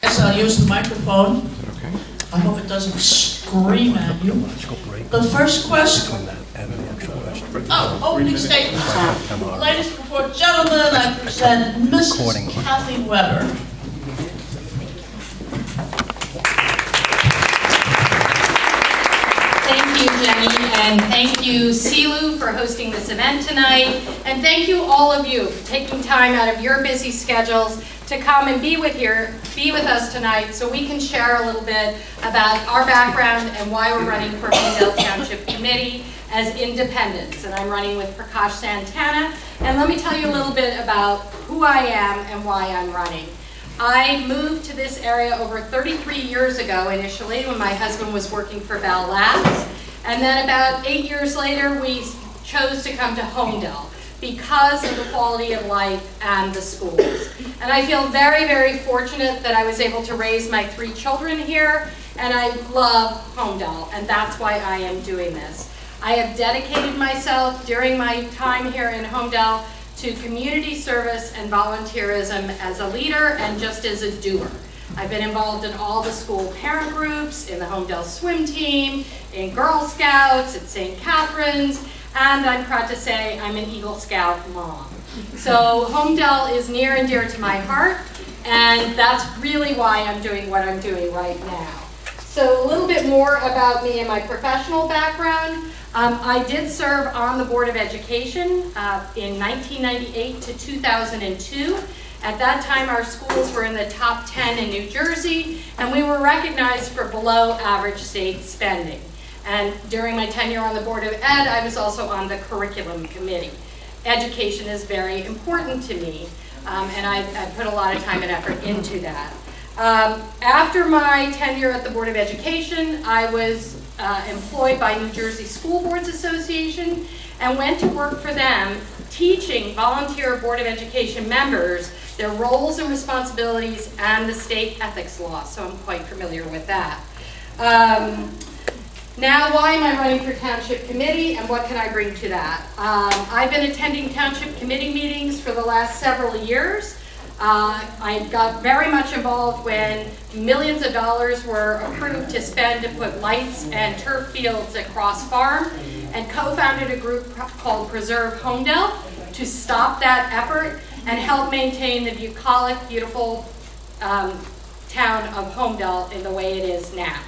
Yes, I'll use the microphone. Okay. I hope it doesn't scream at you. The first question. Opening statement. Ladies before gentlemen, I present Mrs. Kathy Weber. Thank you, Jenny, and thank you, CELU, for hosting this event tonight. And thank you, all of you, for taking time out of your busy schedules to come and be with us tonight so we can share a little bit about our background and why we're running for Holmdel Township Committee as independents. And I'm running with Prakash Santana. And let me tell you a little bit about who I am and why I'm running. I moved to this area over 33 years ago initially when my husband was working for Bell Labs. And then about 8 years later, we chose to come to Holmdel because of the quality of life and the schools. And I feel very, very fortunate that I was able to raise my 3 children here, and I love Holmdel, and that's why I am doing this. I have dedicated myself during my time here in Holmdel to community service and volunteerism as a leader and just as a doer. I've been involved in all the school parent groups, in the Holmdel swim team, in Girl Scouts, at St. Catherine's, and I'm proud to say I'm an Eagle Scout mom. So Holmdel is near and dear to my heart, and that's really why I'm doing what I'm doing right now. So a little bit more about me and my professional background. I did serve on the Board of Education in 1998 to 2002. At that time, our schools were in the top 10 in New Jersey, and we were recognized for below average state spending. And during my tenure on the Board of Ed, I was also on the curriculum committee. Education is very important to me, and I put a lot of time and effort into that. After my tenure at the Board of Education, I was employed by New Jersey School Boards Association and went to work for them, teaching volunteer Board of Education members their roles and responsibilities and the state ethics law, so I'm quite familiar with that. Now, why am I running for Township Committee, and what can I bring to that? I've been attending Township Committee meetings for the last several years. I got very much involved when millions of dollars were approved to spend to put lights and turf fields at Cross Farm, and co-founded a group called Preserve Holmdel to stop that effort and help maintain the bucolic, beautiful town of Holmdel in the way it is now.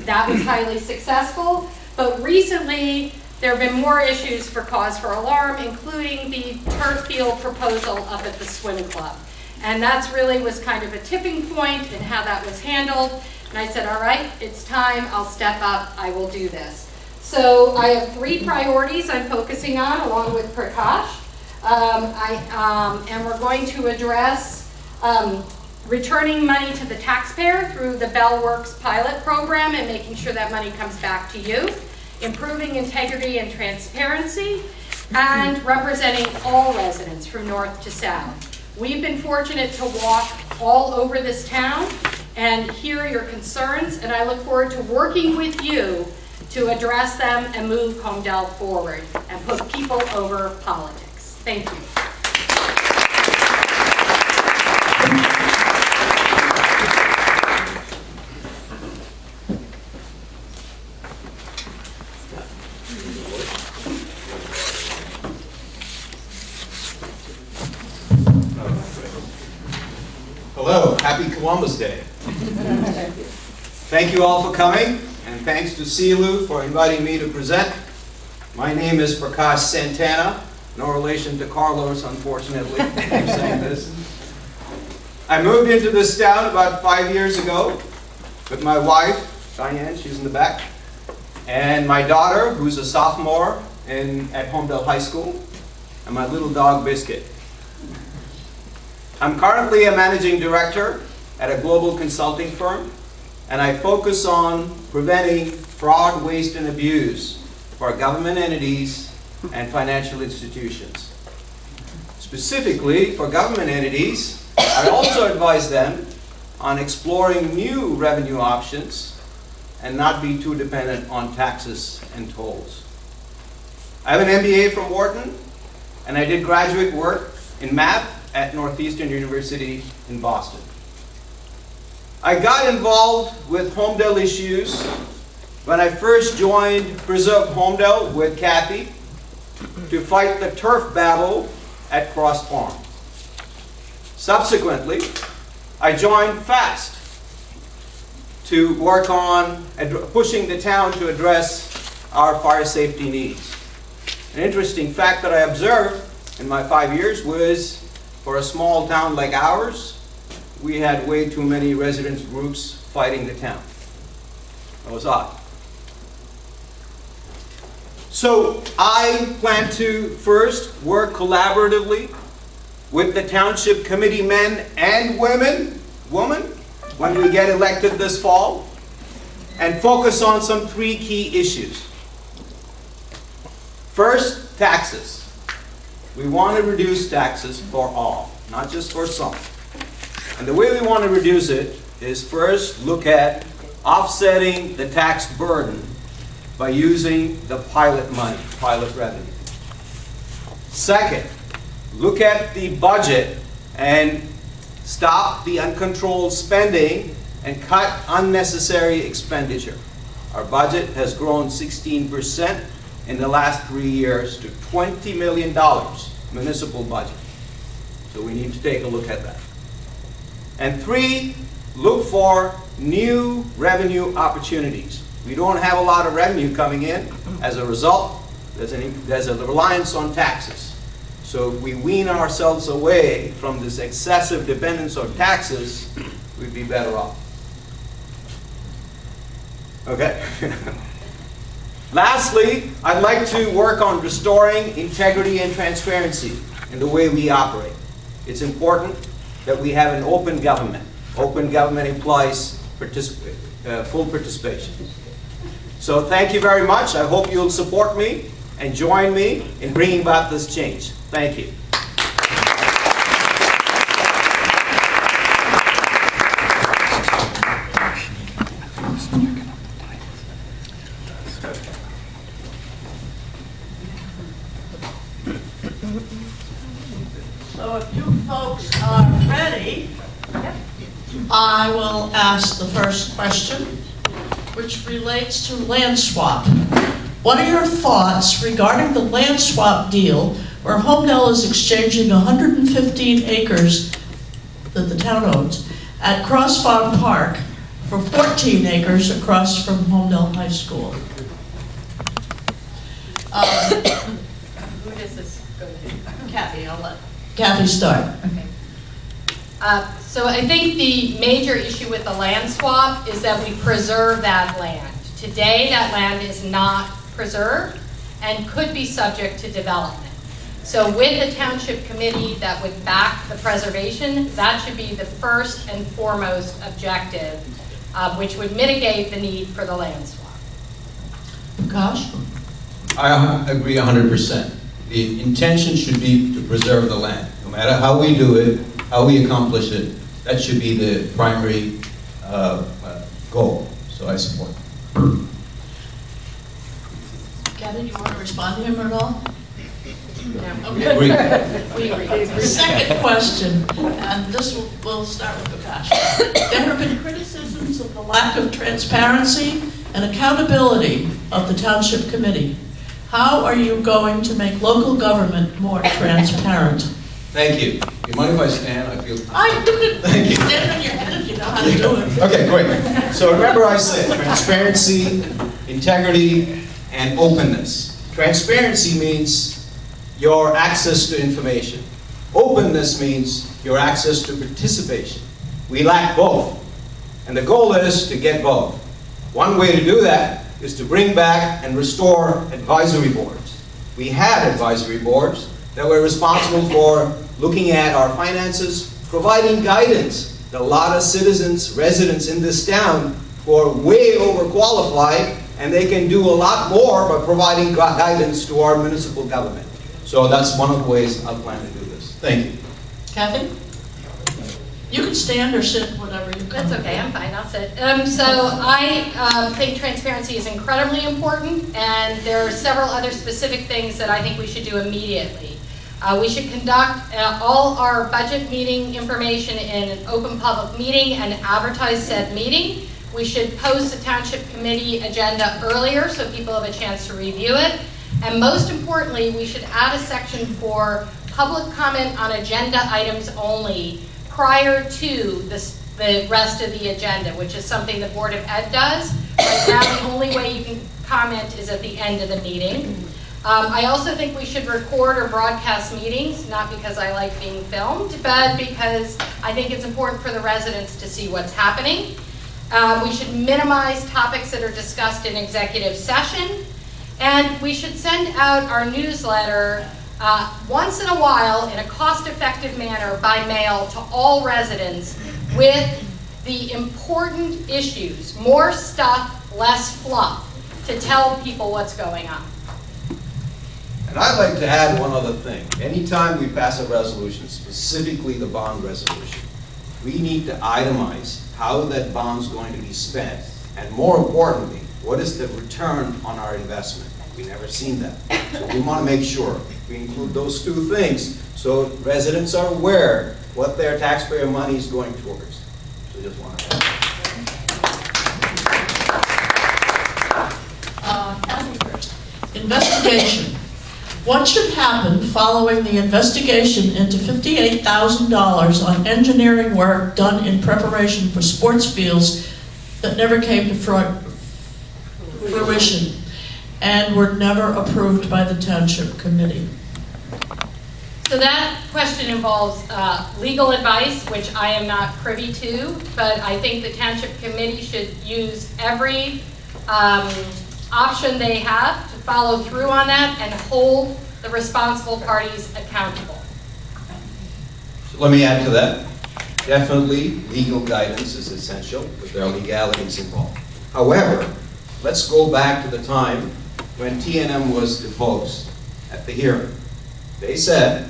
That was highly successful, but recently there have been more issues for cause for alarm, including the turf field proposal up at the swim club. And that's really was kind of a tipping point in how that was handled. And I said, all right, it's time, I'll step up, I will do this. So I have 3 priorities I'm focusing on along with Prakash. And we're going to address returning money to the taxpayer through the Bell Works pilot program and making sure that money comes back to you, improving integrity and transparency, and representing all residents from north to south. We've been fortunate to walk all over this town and hear your concerns, and I look forward to working with you to address them and move Holmdel forward and put people over politics. Thank you. Hello, happy Columbus Day. Thank you all for coming, and thanks to CELU for inviting me to present. My name is Prakash Santana, no relation to Carlos, unfortunately. I'm saying this. I moved into this town about 5 years ago with my wife, Diane, she's in the back, and my daughter, who's a sophomore at Holmdel High School, and my little dog, Biscuit. I'm currently a managing director at a global consulting firm, and I focus on preventing fraud, waste, and abuse for government entities and financial institutions. Specifically, for government entities, I also advise them on exploring new revenue options and not be too dependent on taxes and tolls. I have an MBA from Wharton, and I did graduate work in math at Northeastern University in Boston. I got involved with Holmdel issues when I first joined Preserve Holmdel with Kathy to fight the turf battle at Cross Farm. Subsequently, I joined FAST to work on pushing the town to address our fire safety needs. An interesting fact that I observed in my 5 years was, for a small town like ours, we had way too many residents groups fighting the town. That was odd. So I plan to first work collaboratively with the township committee men and women when we get elected this fall, and focus on some 3 key issues. First, taxes. We want to reduce taxes for all, not just for some. And the way we want to reduce it is first look at offsetting the tax burden by using the pilot money, pilot revenue. Second, look at the budget and stop the uncontrolled spending and cut unnecessary expenditure. Our budget has grown 16% in the last 3 years to $20 million, municipal budget. So we need to take a look at that. And 3, look for new revenue opportunities. We don't have a lot of revenue coming in. As a result, there's a reliance on taxes. So if we wean ourselves away from this excessive dependence on taxes, we'd be better off. Okay? Lastly, I'd like to work on restoring integrity and transparency in the way we operate. It's important that we have an open government. Open government implies full participation. So thank you very much. I hope you'll support me and join me in bringing about this change. Thank you. So if you folks are ready, I will ask the first question, which relates to land swap. What are your thoughts regarding the land swap deal where Holmdel is exchanging 115 acres that the town owns at Cross Farm Park for 14 acres across from Holmdel High School? Who does this go to? Kathy, I'll let Kathy start. Okay. So I think the major issue with the land swap is that we preserve that land. Today, that land is not preserved and could be subject to development. So with the township committee that would back the preservation, that should be the first and foremost objective, which would mitigate the need for the land swap. Gosh? I agree 100%. The intention should be to preserve the land. No matter how we do it, how we accomplish it, that should be the primary goal. So I support it. Kathy, do you want to respond to him at all? No. We agree. We agree. Second question, and this we'll start with Prakash. There have been criticisms of the lack of transparency and accountability of the township committee. How are you going to make local government more transparent? Thank you. Do you mind if I stand? I feel. You can Thank you. stand on your head if you know how to do it. Okay, great. So remember I said transparency, integrity, and openness. Transparency means your access to information. Openness means your access to participation. We lack both. And the goal is to get both. One way to do that is to bring back and restore advisory boards. We had advisory boards that were responsible for looking at our finances, providing guidance. There are a lot of citizens, residents in this town who are way overqualified, and they can do a lot more by providing guidance to our municipal government. So that's one of the ways I plan to do this. Thank you. Kathy? You can stand or sit, whatever you can. That's okay, I'm fine, I'll sit. So I think transparency is incredibly important, and there are several other specific things that I think we should do immediately. We should conduct all our budget meeting information in an open public meeting and advertise said meeting. We should post the township committee agenda earlier so people have a chance to review it. And most importantly, we should add a section for public comment on agenda items only prior to the rest of the agenda, which is something the Board of Ed does. Right now, the only way you can comment is at the end of the meeting. I also think we should record or broadcast meetings, not because I like being filmed, but because I think it's important for the residents to see what's happening. We should minimize topics that are discussed in executive session, and we should send out our newsletter once in a while in a cost-effective manner by mail to all residents with the important issues, more stuff, less fluff, to tell people what's going on. And I'd like to add one other thing. Anytime we pass a resolution, specifically the bond resolution, we need to itemize how that bond's going to be spent, and more importantly, what is the return on our investment? We've never seen that. So we want to make sure we include those two things so residents are aware what their taxpayer money is going towards. So just want to Kathy first. Investigation. What should happen following the investigation into $58,000 on engineering work done in preparation for sports fields that never came to fruition and were never approved by the township committee? So that question involves legal advice, which I am not privy to, but I think the township committee should use every option they have to follow through on that and hold the responsible parties accountable. So let me add to that. Definitely, legal guidance is essential because there are legalities involved. However, let's go back to the time when T&M was deposed at the hearing. They said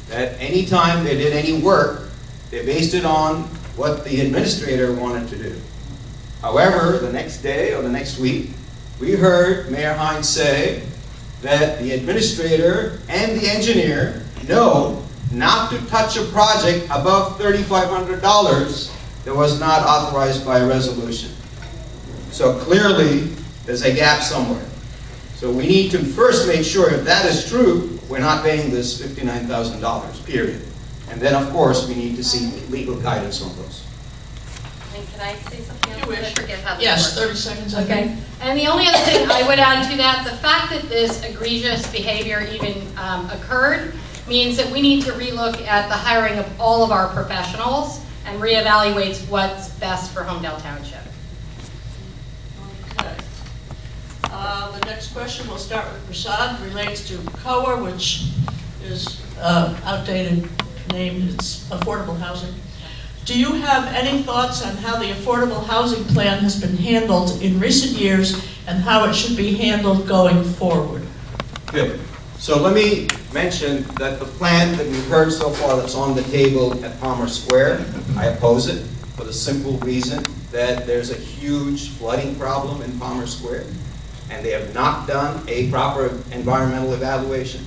that any time they did any work, they based it on what the administrator wanted to do. However, the next day or the next week, we heard Mayor Hines say that the administrator and the engineer know not to touch a project above $3,500 that was not authorized by a resolution. So clearly, there's a gap somewhere. So we need to first make sure if that is true, we're not paying this $59,000, period. And then, of course, we need to seek legal guidance on those. And can I say something else? You wish. I forget how this Yes, works. 30 seconds. I Okay. think. And the only other thing I would add to that, the fact that this egregious behavior even occurred means that we need to relook at the hiring of all of our professionals and reevaluate what's best for Holmdel Township. Okay. The next question, we'll start with Prasad, relates to COA, which is outdated name, it's affordable housing. Do you have any thoughts on how the affordable housing plan has been handled in recent years and how it should be handled going forward? Good. So let me mention that the plan that we've heard so far that's on the table at Palmer Square, I oppose it for the simple reason that there's a huge flooding problem in Palmer Square, and they have not done a proper environmental evaluation.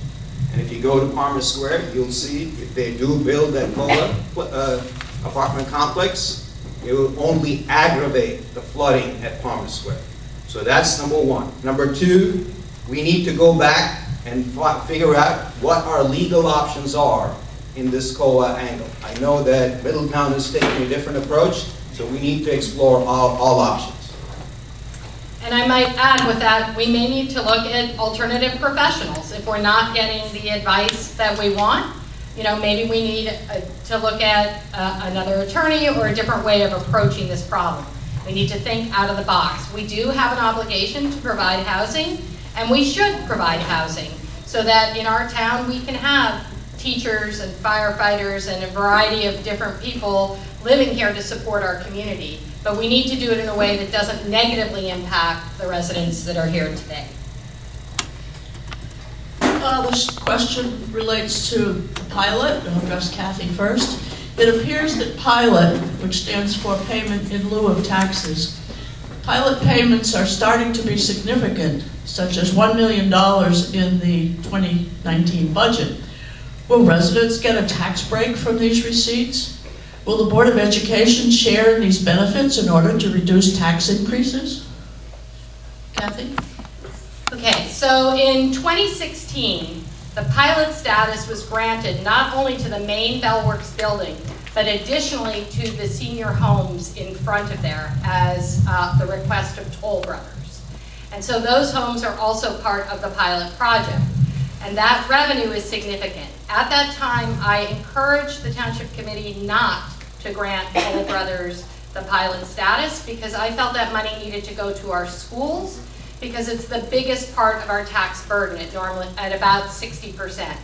And if you go to Palmer Square, you'll see if they do build that COLA apartment complex, it will only aggravate the flooding at Palmer Square. So that's number one. Number two, we need to go back and figure out what our legal options are in this COA angle. I know that Middletown is taking a different approach, so we need to explore all options. And I might add with that, we may need to look at alternative professionals. If we're not getting the advice that we want, you know, maybe we need to look at another attorney or a different way of approaching this problem. We need to think out of the box. We do have an obligation to provide housing, and we should provide housing so that in our town we can have teachers and firefighters and a variety of different people living here to support our community. But we need to do it in a way that doesn't negatively impact the residents that are here today. This question relates to the pilot. I'll address Kathy first. It appears that pilot, which stands for payment in lieu of taxes, pilot payments are starting to be significant, such as $1 million in the 2019 budget. Will residents get a tax break from these receipts? Will the Board of Education share in these benefits in order to reduce tax increases? Kathy? Okay, so in 2016, the pilot status was granted not only to the main Bellworks building, but additionally to the senior homes in front of there as the request of Toll Brothers. And so those homes are also part of the pilot project. And that revenue is significant. At that time, I encouraged the Township Committee not to grant Toll Brothers the pilot status because I felt that money needed to go to our schools because it's the biggest part of our tax burden at about 60%.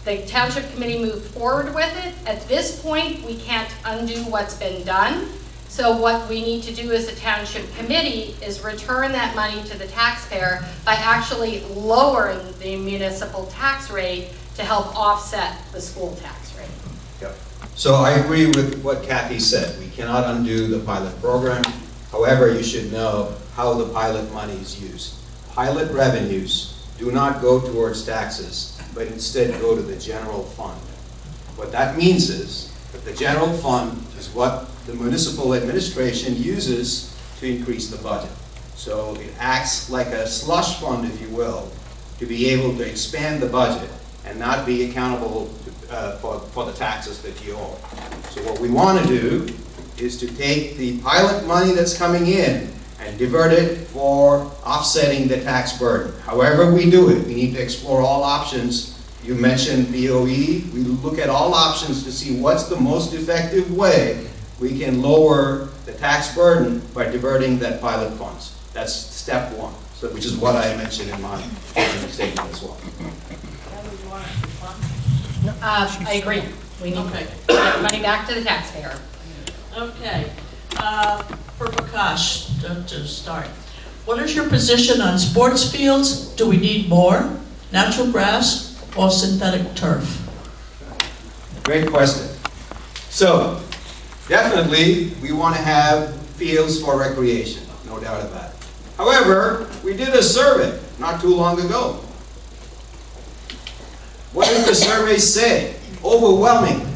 The Township Committee moved forward with it. At this point, we can't undo what's been done. So what we need to do as a Township Committee is return that money to the taxpayer by actually lowering the municipal tax rate to help offset the school tax rate. Yep. So I agree with what Kathy said. We cannot undo the pilot program. However, you should know how the pilot money is used. Pilot revenues do not go towards taxes, but instead go to the general fund. What that means is that the general fund is what the municipal administration uses to increase the budget. So it acts like a slush fund, if you will, to be able to expand the budget and not be accountable for the taxes that you owe. So what we want to do is to take the pilot money that's coming in and divert it for offsetting the tax burden. However we do it, we need to explore all options. You mentioned BOE. We look at all options to see what's the most effective way we can lower the tax burden by diverting that pilot funds. That's step one, so, which is what I mentioned in my statement as well. I agree. We need Okay. to get money back to the taxpayer. Okay. For Prakash, to start, what is your position on sports fields? Do we need more natural grass or synthetic turf? Great question. So, definitely, we want to have fields for recreation, no doubt about it. However, we did a survey not too long ago. What did the survey say? Overwhelming.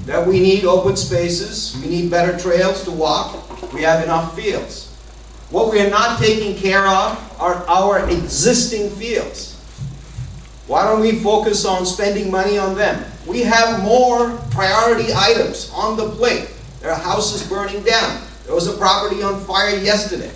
That we need open spaces, we need better trails to walk, we have enough fields. What we are not taking care of are our existing fields. Why don't we focus on spending money on them? We have more priority items on the plate. There are houses burning down. There was a property on fire yesterday.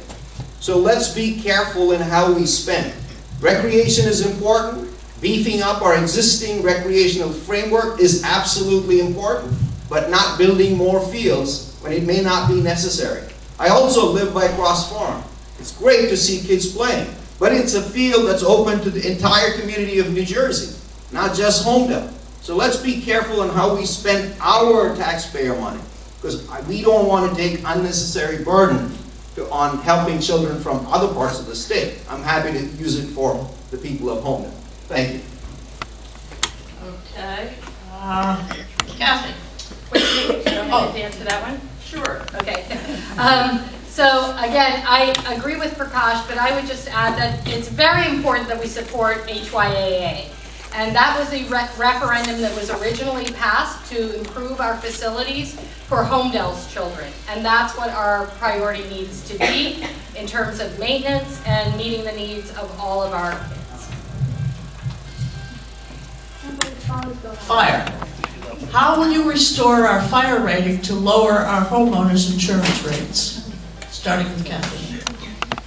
So let's be careful in how we spend. Recreation is important. Beefing up our existing recreational framework is absolutely important, but not building more fields when it may not be necessary. I also live by Cross Farm. It's great to see kids playing, but it's a field that's open to the entire community of New Jersey, not just Holmdel. So let's be careful in how we spend our taxpayer money, because we don't want to take unnecessary burden on helping children from other parts of the state. I'm happy to use it for the people of Holmdel. Thank you. Okay. Kathy? Wait, you don't want to answer that one? Sure. Okay. So again, I agree with Prakash, but I would just add that it's very important that we support HYAA. And that was the referendum that was originally passed to improve our facilities for Holmdel's children. And that's what our priority needs to be in terms of maintenance and meeting the needs of all of our kids. Fire. How will you restore our fire rating to lower our homeowners' insurance rates? Starting with Kathy.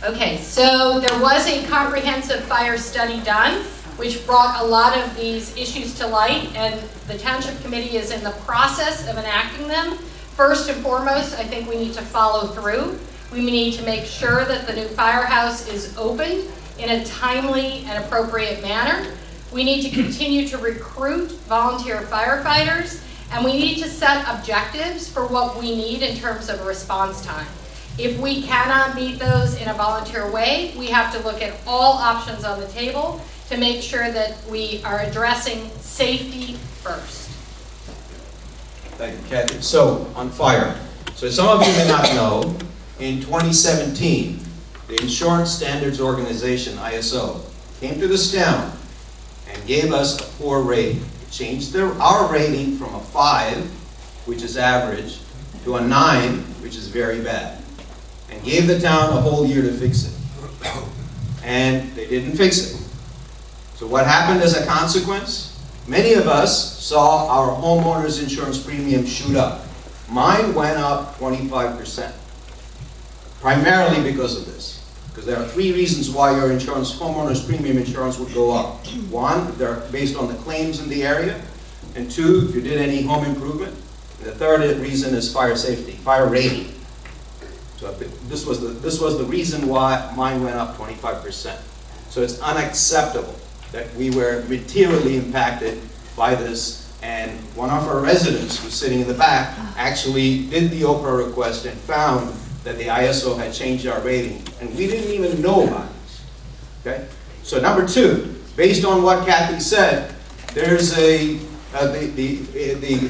Okay, so there was a comprehensive fire study done, which brought a lot of these issues to light, and the Township Committee is in the process of enacting them. First and foremost, I think we need to follow through. We need to make sure that the new firehouse is opened in a timely and appropriate manner. We need to continue to recruit volunteer firefighters, and we need to set objectives for what we need in terms of response time. If we cannot meet those in a volunteer way, we have to look at all options on the table to make sure that we are addressing safety first. Thank you, Kathy. So, on fire. So some of you may not know, in 2017, the Insurance Standards Organization, ISO, came to this town and gave us a poor rate changed our rating from a 5, which is average, to a 9, which is very bad, and gave the town a whole year to fix it. And they didn't fix it. So what happened as a consequence? Many of us saw our homeowners insurance premium shoot up. Mine went up 25%, primarily because of this. Because there are 3 reasons why your homeowners premium insurance would go up. 1, they're based on the claims in the area. And 2, if you did any home improvement. And the third reason is fire safety, fire rating. So this was the reason why mine went up 25%. So it's unacceptable that we were materially impacted by this. And one of our residents, who's sitting in the back, actually did the Oprah request and found that the ISO had changed our rating, and we didn't even know about this. Okay? So number 2, based on what Kathy said, there's the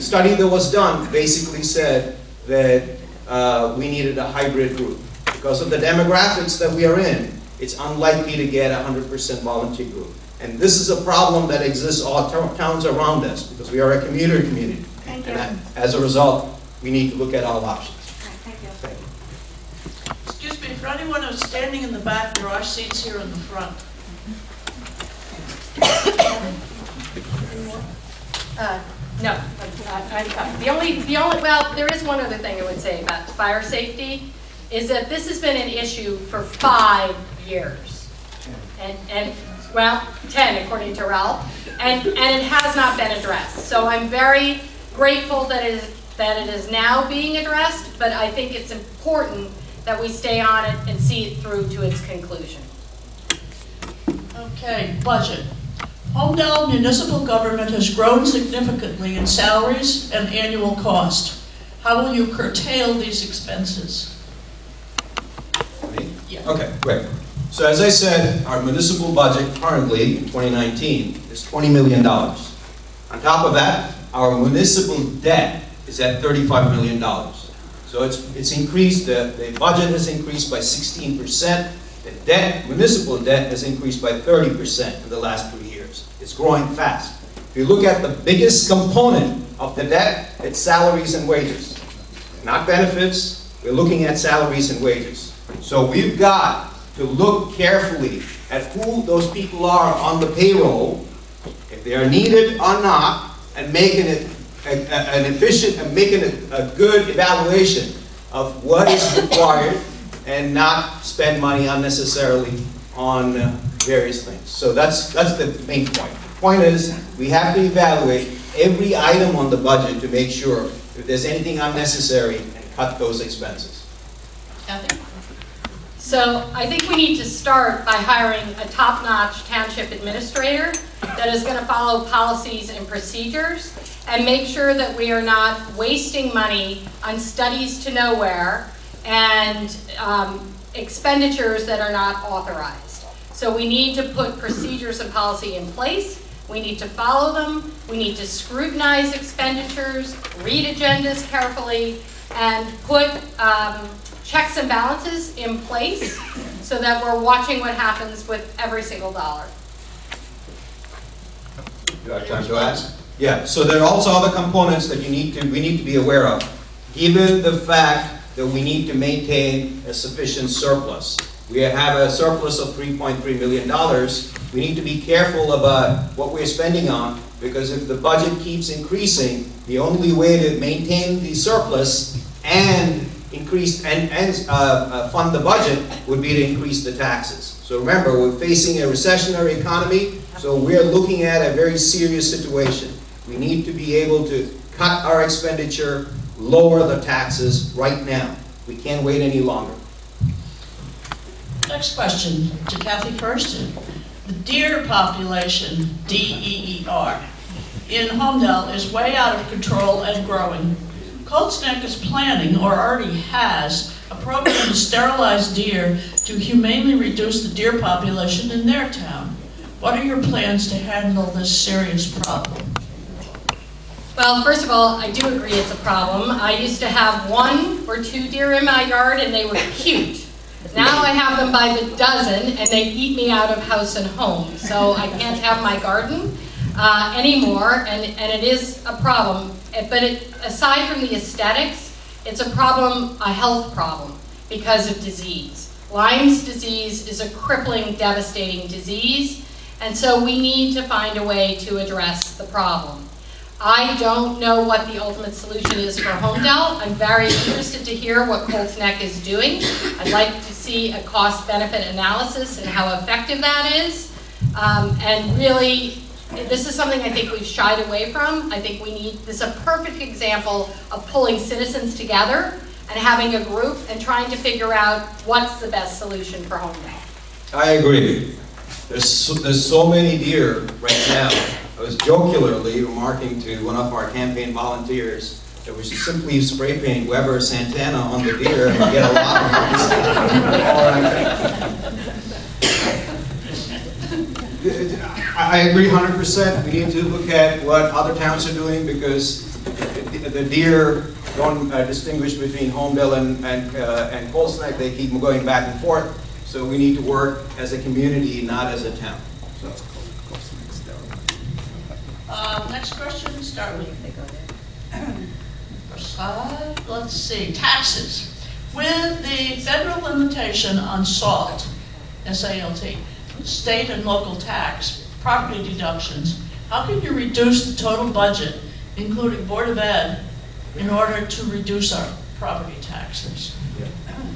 study that was done basically said that we needed a hybrid group. Because of the demographics that we are in, it's unlikely to get a 100% volunteer group. And this is a problem that exists all towns around us, because we are a commuter community. Thank you. And as a result, we need to look at all options. Thank you. Thank you. Excuse me, for anyone who's standing in the back, there are seats here in the front. No, I'm fine. The only, well, there is one other thing I would say about fire safety, is that this has been an issue for 5 years. And well, 10 according to Ralph, and it has not been addressed. So I'm very grateful that it is now being addressed, but I think it's important that we stay on it and see it through to its conclusion. Okay, budget. Holmdel municipal government has grown significantly in salaries and annual cost. How will you curtail these expenses? Me? Yeah. Okay, great. So as I said, our municipal budget currently in 2019 is $20 million. On top of that, our municipal debt is at $35 million. So it's increased, the budget has increased by 16%. The municipal debt has increased by 30% in the last 3 years. It's growing fast. If you look at the biggest component of the debt, it's salaries and wages. Not benefits, we're looking at salaries and wages. So we've got to look carefully at who those people are on the payroll, if they are needed or not, and making it an efficient and making it a good evaluation of what is required and not spend money unnecessarily on various things. So that's the main point. The point is we have to evaluate every item on the budget to make sure if there's anything unnecessary and cut those expenses. Kathy? So I think we need to start by hiring a top-notch township administrator that is going to follow policies and procedures and make sure that we are not wasting money on studies to nowhere and expenditures that are not authorized. So we need to put procedures and policy in place. We need to follow them. We need to scrutinize expenditures, read agendas carefully, and put checks and balances in place so that we're watching what happens with every single dollar. You have time to ask? Yeah, so there are also other components that we need to be aware of. Given the fact that we need to maintain a sufficient surplus. We have a surplus of $3.3 million. We need to be careful about what we're spending on, because if the budget keeps increasing, the only way to maintain the surplus and increase and fund the budget would be to increase the taxes. So remember, we're facing a recessionary economy, so we're looking at a very serious situation. We need to be able to cut our expenditure, lower the taxes right now. We can't wait any longer. Next question to Kathy first. The deer population, D-E-E-R, in Holmdel is way out of control and growing. Colts Neck is planning, or already has, a program to sterilize deer to humanely reduce the deer population in their town. What are your plans to handle this serious problem? Well, first of all, I do agree it's a problem. I used to have 1 or 2 deer in my yard and they were cute. Now I have them by the dozen and they eat me out of house and home. So I can't have my garden. anymore, and it is a problem. But aside from the aesthetics, it's a problem, a health problem, because of disease. Lyme's disease is a crippling, devastating disease, and so we need to find a way to address the problem. I don't know what the ultimate solution is for Holmdel. I'm very interested to hear what Colts Neck is doing. I'd like to see a cost-benefit analysis and how effective that is. And really, this is something I think we've shied away from. I think this is a perfect example of pulling citizens together and having a group and trying to figure out what's the best solution for Holmdel. I agree. There's so many deer right now. I was jocularly remarking to one of our campaign volunteers that we should simply spray paint Weber Santana on the deer and get a lot of I agree 100%. We need to look at what other towns are doing, because the deer don't distinguish between Holmdel and Colts Neck. They keep going back and forth. So we need to work as a community, not as a town. So. Next question, start with let's see, taxes. With the federal limitation on SALT, S-A-L-T, state and local tax, property deductions, how can you reduce the total budget, including Board of Ed, in order to reduce our property taxes?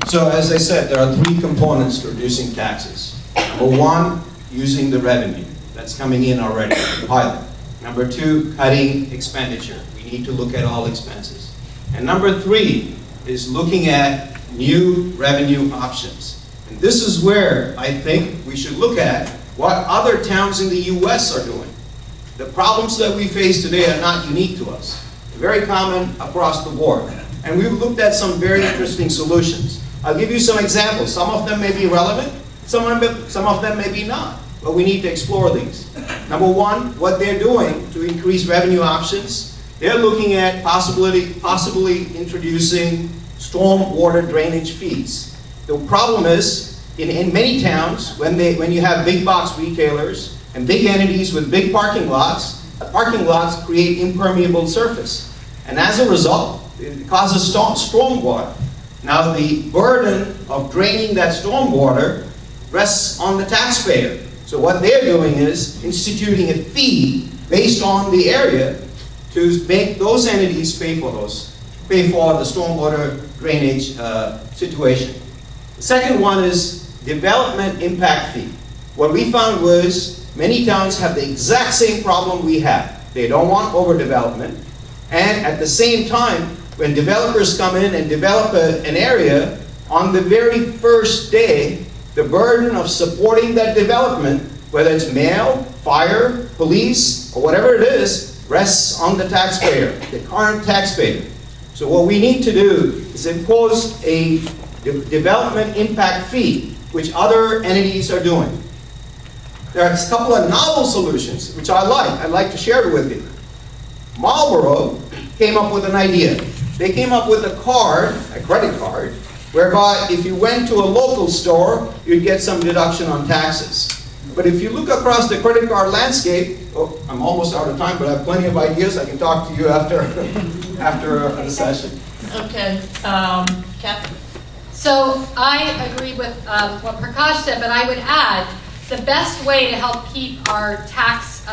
So as I said, there are 3 components to reducing taxes. Number 1, using the revenue that's coming in already, the pilot. Number 2, cutting expenditure. We need to look at all expenses. And number 3 is looking at new revenue options. And this is where I think we should look at what other towns in the US are doing. The problems that we face today are not unique to us. They're very common across the board. And we've looked at some very interesting solutions. I'll give you some examples. Some of them may be relevant, some of them may be not. But we need to explore these. Number 1, what they're doing to increase revenue options, they're looking at possibly introducing stormwater drainage fees. The problem is, in many towns, when you have big box retailers and big entities with big parking lots create impermeable surface. And as a result, it causes stormwater. Now the burden of draining that stormwater rests on the taxpayer. So what they're doing is instituting a fee based on the area to make those entities pay for the stormwater drainage situation. The second one is development impact fee. What we found was many towns have the exact same problem we have. They don't want overdevelopment, and at the same time, when developers come in and develop an area, on the very first day, the burden of supporting that development, whether it's mail, fire, police, or whatever it is, rests on the taxpayer, the current taxpayer. So what we need to do is impose a development impact fee, which other entities are doing. There are a couple of novel solutions, which I'd like to share with you. Marlboro came up with an idea. They came up with a credit card, whereby if you went to a local store, you'd get some deduction on taxes. But if you look across the credit card landscape, I'm almost out of time, but I have plenty of ideas. I can talk to you after the session. Okay, Kathy? So I agree with what Prakash said, but I would add the best way to help keep our tax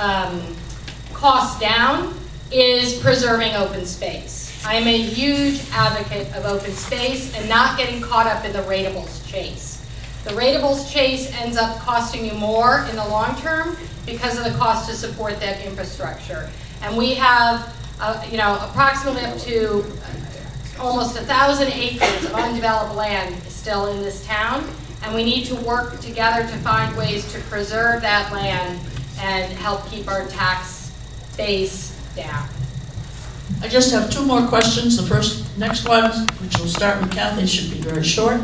costs down is preserving open space. I am a huge advocate of open space and not getting caught up in the ratables chase. The ratables chase ends up costing you more in the long term because of the cost to support that infrastructure. And we have, approximately up to almost 1,000 acres of undeveloped land still in this town, and we need to work together to find ways to preserve that land and help keep our tax base down. I just have 2 more questions. The next one, which will start with Kathy, should be very short.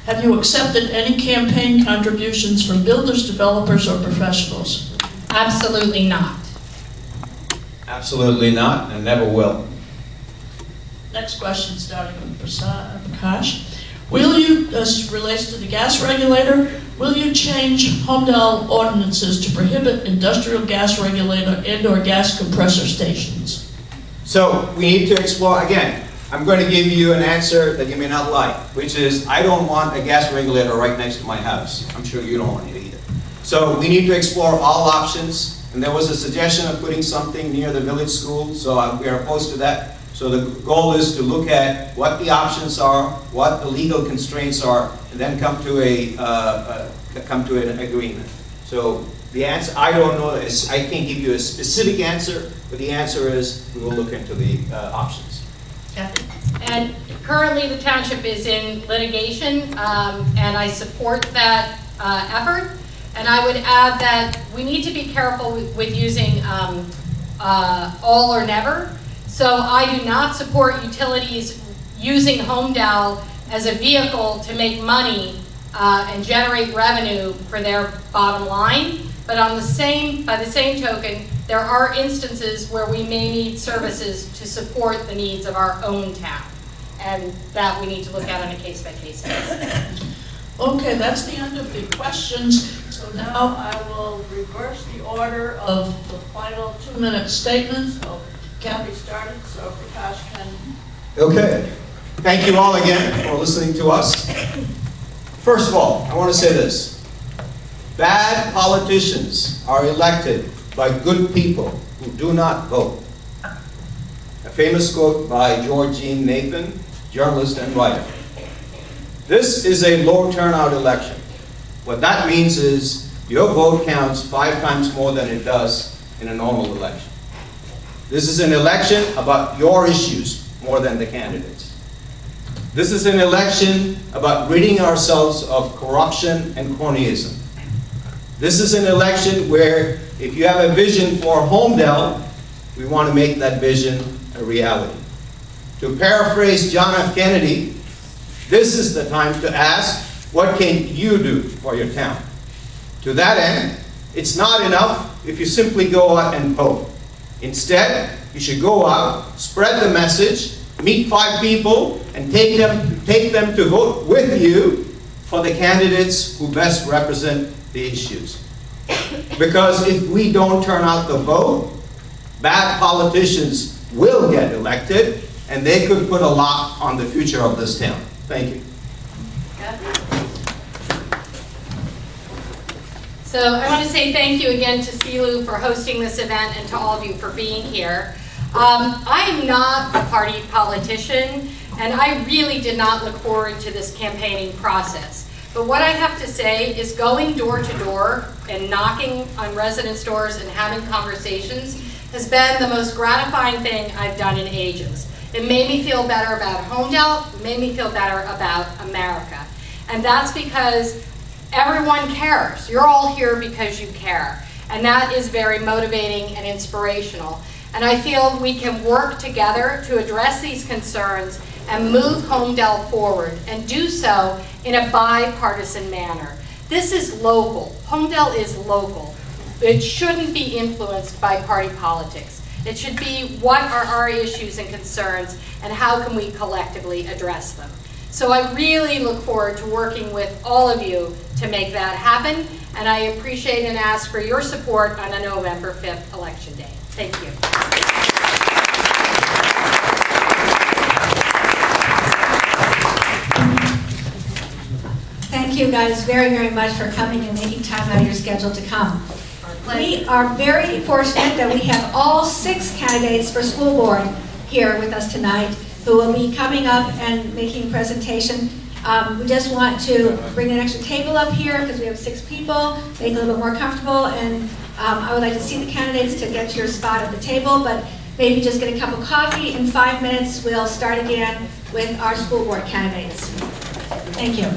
Have you accepted any campaign contributions from builders, developers, or professionals? Absolutely not. Absolutely not, and never will. Next question, starting with Prakash. Will you, this relates to the gas regulator, Will you change Holmdel ordinances to prohibit industrial gas regulator and/or gas compressor stations? So we need to explore, again, I'm going to give you an answer that you may not like, which is I don't want a gas regulator right next to my house. I'm sure you don't want it either. So we need to explore all options, and there was a suggestion of putting something near the village school, so we are opposed to that. So the goal is to look at what the options are, what the legal constraints are, and then come to an agreement. So the answer, I don't know, I can't give you a specific answer, but the answer is we will look into the options. Kathy? And currently, the township is in litigation, and I support that effort. And I would add that we need to be careful with using all or never. So I do not support utilities using Holmdel as a vehicle to make money and generate revenue for their bottom line. But by the same token, there are instances where we may need services to support the needs of our own town. And that we need to look at on a case-by-case basis. Okay, that's the end of the questions. So now I will reverse the order of the final 2-minute statements. So Kathy started, so Prakash can. Okay. Thank you all again for listening to us. First of all, I want to say this. Bad politicians are elected by good people who do not vote. A famous quote by Georgine Nathan, journalist and writer. This is a low turnout election. What that means is your vote counts 5 times more than it does in a normal election. This is an election about your issues more than the candidates. This is an election about ridding ourselves of corruption and cronyism. This is an election where if you have a vision for Holmdel, we want to make that vision a reality. To paraphrase John F. Kennedy, this is the time to ask, what can you do for your town? To that end, it's not enough if you simply go out and vote. Instead, you should go out, spread the message, meet 5 people, and take them to vote with you for the candidates who best represent the issues. Because if we don't turn out the vote, bad politicians will get elected, and they could put a lock on the future of this town. Thank you. So I want to say thank you again to Silu for hosting this event and to all of you for being here. I am not a party politician, and I really did not look forward to this campaigning process. But what I have to say is going door to door and knocking on residents' doors and having conversations has been the most gratifying thing I've done in ages. It made me feel better about Holmdel, it made me feel better about America. And that's because everyone cares. You're all here because you care. And that is very motivating and inspirational. And I feel we can work together to address these concerns and move Holmdel forward, and do so in a bipartisan manner. This is local. Holmdel is local. It shouldn't be influenced by party politics. It should be what are our issues and concerns, and how can we collectively address them. So I really look forward to working with all of you to make that happen, and I appreciate and ask for your support on a November 5th election day. Thank you. Thank you guys very, very much for coming and making time out of your schedule to come. We are very fortunate that we have all 6 candidates for school board here with us tonight who will be coming up and making a presentation. We just want to bring an extra table up here because we have 6 people, make it a little bit more comfortable, and I would like to see the candidates to get your spot at the table, but maybe just get a cup of coffee. In 5 minutes, we'll start again with our school board candidates. Thank you.